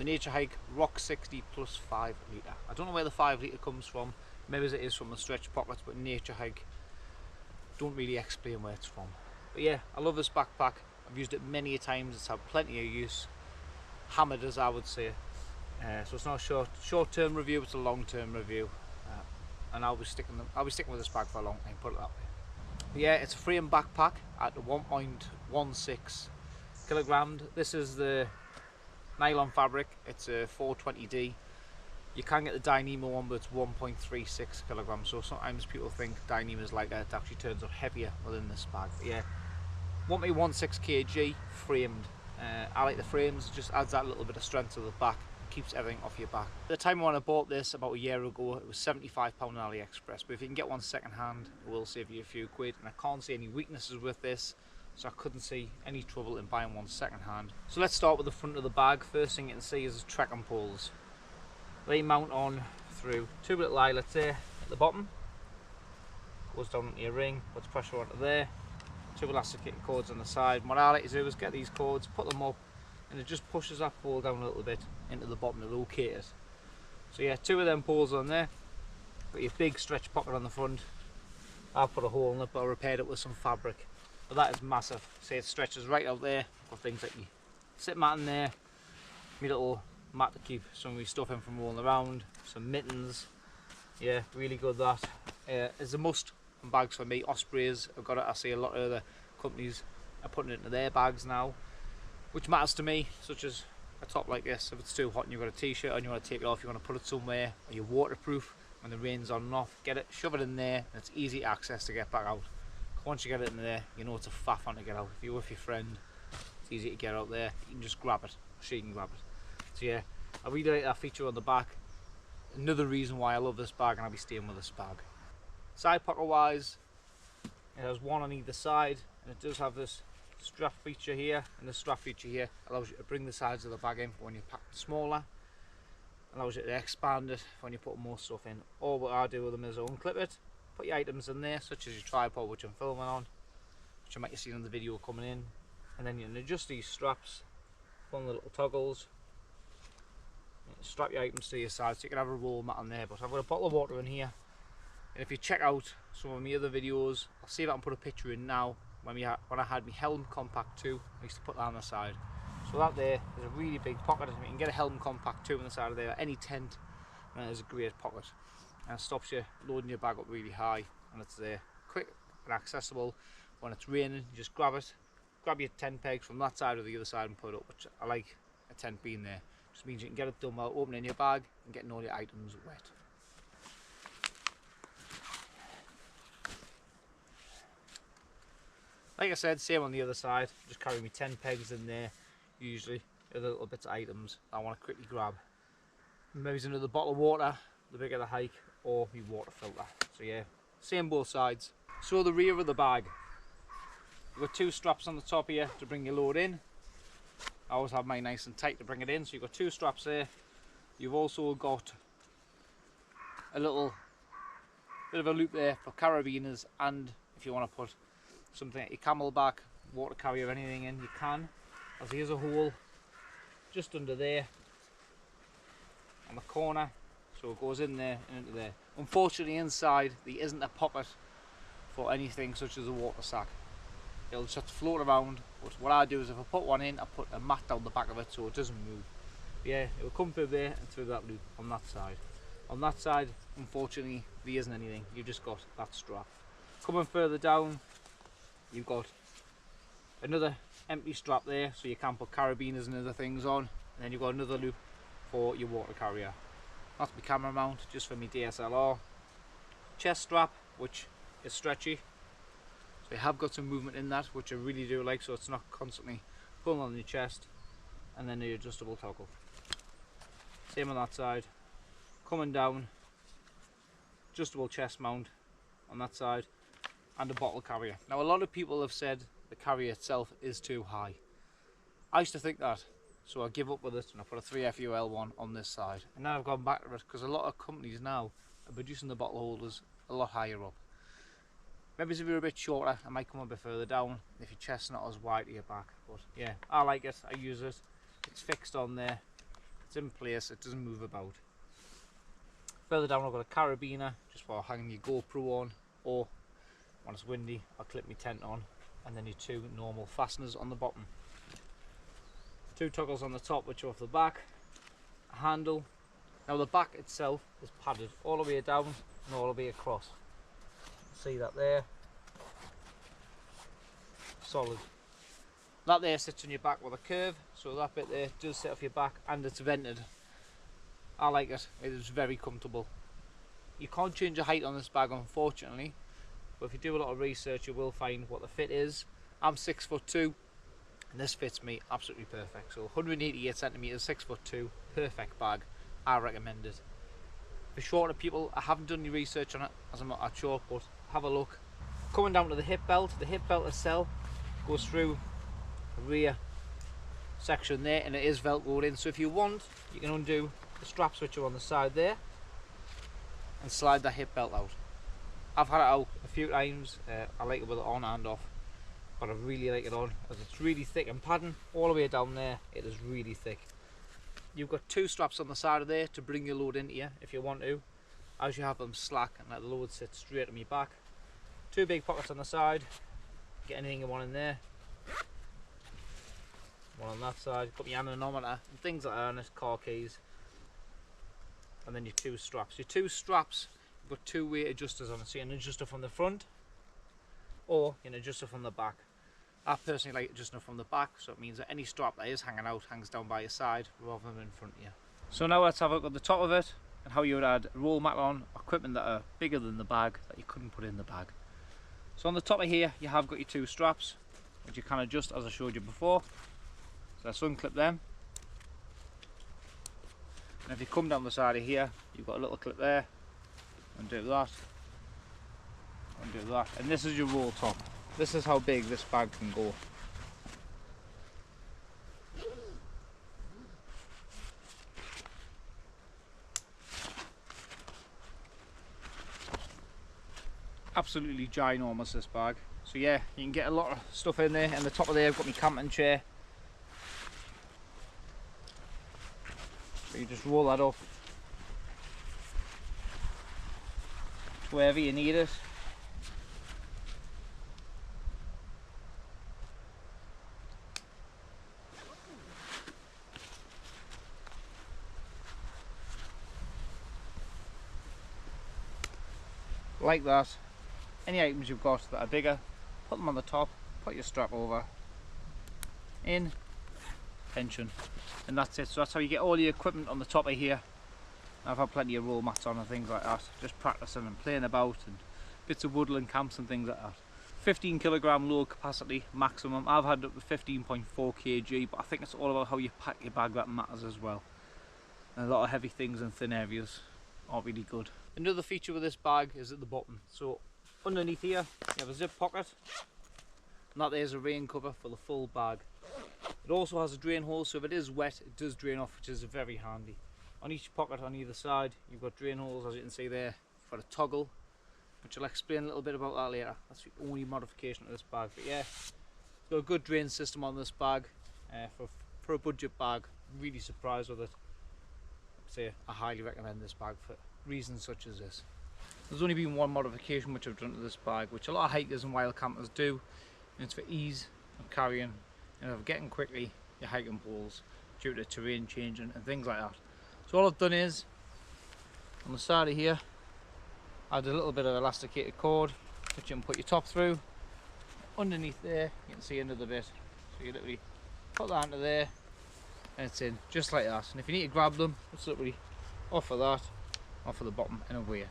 the Naturehike Rock 60 plus 5 litre. I don't know where the 5 litre comes from. Maybe it is from the stretch pockets, but Naturehike don't really explain where it's from. But yeah, I love this backpack. I've used it many a times. It's had plenty of use. Hammered, as I would say. So it's not a short-term review. It's a long-term review, and I'll be sticking with this bag for a long time. Put it that way. But yeah, it's a frame backpack at 1.16 kilograms. This is the nylon fabric. It's a 420D. You can get the Dyneema one, but it's 1.36 kilograms. So sometimes people think Dyneema is lighter. It actually turns out heavier within this bag. But yeah, 1.16 kg framed. I like the frames. It just adds that little bit of strength to the back. Keeps everything off your back. At the time when I bought this about a year ago, it was £75 on AliExpress, but if you can get one second hand, it will save you a few quid, and I can't see any weaknesses with this, so I couldn't see any trouble in buying one second hand. So let's start with the front of the bag. First thing you can see is the trekking poles. They mount on through two little eyelets there at the bottom, goes down into your ring, puts pressure onto there, two elasticated cords on the side. And what I like to do is get these cords, put them up, and it just pushes that pole down a little bit into the bottom to locate it. So yeah, two of them poles on there. Got your big stretch pocket on the front. I've put a hole in it, but I repaired it with some fabric. But that is massive. See, it stretches right out there. Got things like your sit mat in there, my little mat to keep some of my stuff in from rolling around, some mittens. Yeah, really good that. It's a must on bags for me. Ospreys, I've got it. I see a lot of other companies are putting it into their bags now, which matters to me, such as a top like this. If it's too hot and you've got a t-shirt and you want to take it off, you want to put it somewhere, or you're waterproof when the rain's on and off, get it, shove it in there, and it's easy access to get back out. Once you get it in there, you know it's a faff on to get out. If you're with your friend, it's easy to get out there. You can just grab it, she can grab it. So yeah, I really like that feature on the back. Another reason why I love this bag, and I'll be staying with this bag. Side pocket wise, it has one on either side, and it does have this strap feature here, and the strap feature here allows you to bring the sides of the bag in for when you pack smaller, allows you to expand it when you put more stuff in. Or what I do with them is I unclip it, put your items in there, such as your tripod, which I'm filming on, which you might have seen in the video coming in, and then you can adjust these straps, put on the little toggles, strap your items to your side, so you can have a roll mat on there. But I've got a bottle of water in here, and if you check out some of my other videos, I'll see if I can put a picture in now. When I had my Helm Compact 2, I used to put that on the side. So that there is a really big pocket. You can get a Helm Compact 2 on the side of there, any tent, and it's a great pocket. And it stops you loading your bag up really high, and it's there, quick and accessible. When it's raining, you just grab it, grab your tent pegs from that side or the other side and put it up, which I like a tent being there. Just means you can get it done while opening your bag and getting all your items wet. Like I said, same on the other side. Just carry me 10 pegs in there, usually, with little bits of items I want to quickly grab. Maybe it's another bottle of water, the bigger the hike, or my water filter. So yeah, same both sides. So the rear of the bag, you've got two straps on the top here to bring your load in. I always have mine nice and tight to bring it in, so you've got two straps there. You've also got a little bit of a loop there for carabiners, and if you want to put something at your camelback, water carrier, anything in, you can. As here's a hole just under there on the corner, so it goes in there and into there. Unfortunately, inside there isn't a pocket for anything such as a water sack. It'll just have to float around, but what I do is if I put one in, I put a mat down the back of it so it doesn't move. Yeah, it will come through there and through that loop on that side. On that side, unfortunately, there isn't anything. You've just got that strap. Coming further down, you've got another empty strap there, so you can put carabiners and other things on, and then you've got another loop for your water carrier. That's my camera mount, just for my DSLR. Chest strap, which is stretchy, so you have got some movement in that, which I really do like, so it's not constantly pulling on your chest. And then the adjustable toggle. Same on that side. Coming down, adjustable chest mount on that side, and a bottle carrier. Now a lot of people have said the carrier itself is too high. I used to think that, so I give up with it and I put a 6OL one on this side. And now I've gone back to it because a lot of companies now are producing the bottle holders a lot higher up. Maybe if you're a bit shorter, it might come a bit further down if your chest's not as wide to your back. But yeah, I like it, I use it. It's fixed on there. It's in place, it doesn't move about. Further down I've got a carabiner just for hanging your GoPro on, or when it's windy I'll clip my tent on, and then your two normal fasteners on the bottom. Two toggles on the top which are off the back, a handle. Now the back itself is padded all the way down and all the way across. See that there? Solid. That there sits on your back with a curve, so that bit there does sit off your back, and it's vented. I like it, it is very comfortable. You can't change the height on this bag unfortunately, but if you do a lot of research you will find what the fit is. I'm 6'2", and this fits me absolutely perfect. So 188 centimeters, 6'2", perfect bag. I recommend it. For shorter people, I haven't done any research on it as I'm not that short, but have a look. Coming down to the hip belt itself goes through the rear section there, and it is velcroed in, so if you want you can undo the straps which are on the side there and slide that hip belt out. I've had it out a few times. I like it with it on and off, but I really like it on as it's really thick and padding all the way down there. It is really thick. You've got two straps on the side of there to bring your load into you if you want to, as you have them slack and let the load sit straight on your back. Two big pockets on the side, get anything you want in there. One on that side, got your anemometer and things like that on it, car keys. And then your two straps. Your two straps, you've got two weight adjusters on it, so you can adjust it from the front or you can adjust it from the back. I personally like adjusting it from the back, so it means that any strap that is hanging out hangs down by your side rather than in front of you. So now let's have a look at the top of it and how you would add roll mat on, equipment that are bigger than the bag that you couldn't put in the bag. So on the top of here you have got your two straps which you can adjust as I showed you before. So let's unclip them. And if you come down the side of here, you've got a little clip there, undo that, undo that, and this is your roll top. This is how big this bag can go. Absolutely ginormous, this bag. So yeah, you can get a lot of stuff in there. And the top of there I've got my camping chair. So you just roll that up to wherever you need it. Like that. Any items you've got that are bigger, put them on the top, put your strap over, in, tension, and that's it. So that's how you get all the equipment on the top of here. I've had plenty of roll mats on and things like that, just practicing and playing about, and bits of woodland camps and things like that. 15 kilogram load capacity maximum. I've had up to 15.4 kg, but I think it's all about how you pack your bag that matters as well. And a lot of heavy things in thin areas aren't really good. Another feature with this bag is at the bottom. So underneath here you have a zip pocket, and that there's a rain cover for the full bag. It also has a drain hole, so if it is wet it does drain off, which is very handy. On each pocket on either side you've got drain holes, as you can see there, for a toggle, which I'll explain a little bit about that later. That's the only modification of this bag, but yeah, it's got a good drain system on this bag. For a budget bag, really surprised with it. I'd say I highly recommend this bag for reasons such as this. There's only been one modification which I've done to this bag, which a lot of hikers and wild campers do, and it's for ease of carrying and of getting quickly your hiking poles due to terrain changing and things like that. So all I've done is, on the side of here, add a little bit of elasticated cord which you can put your top through. Underneath there you can see another bit, so you literally put that into there and it's in just like that. And if you need to grab them, it's literally off of that, off of the bottom and away.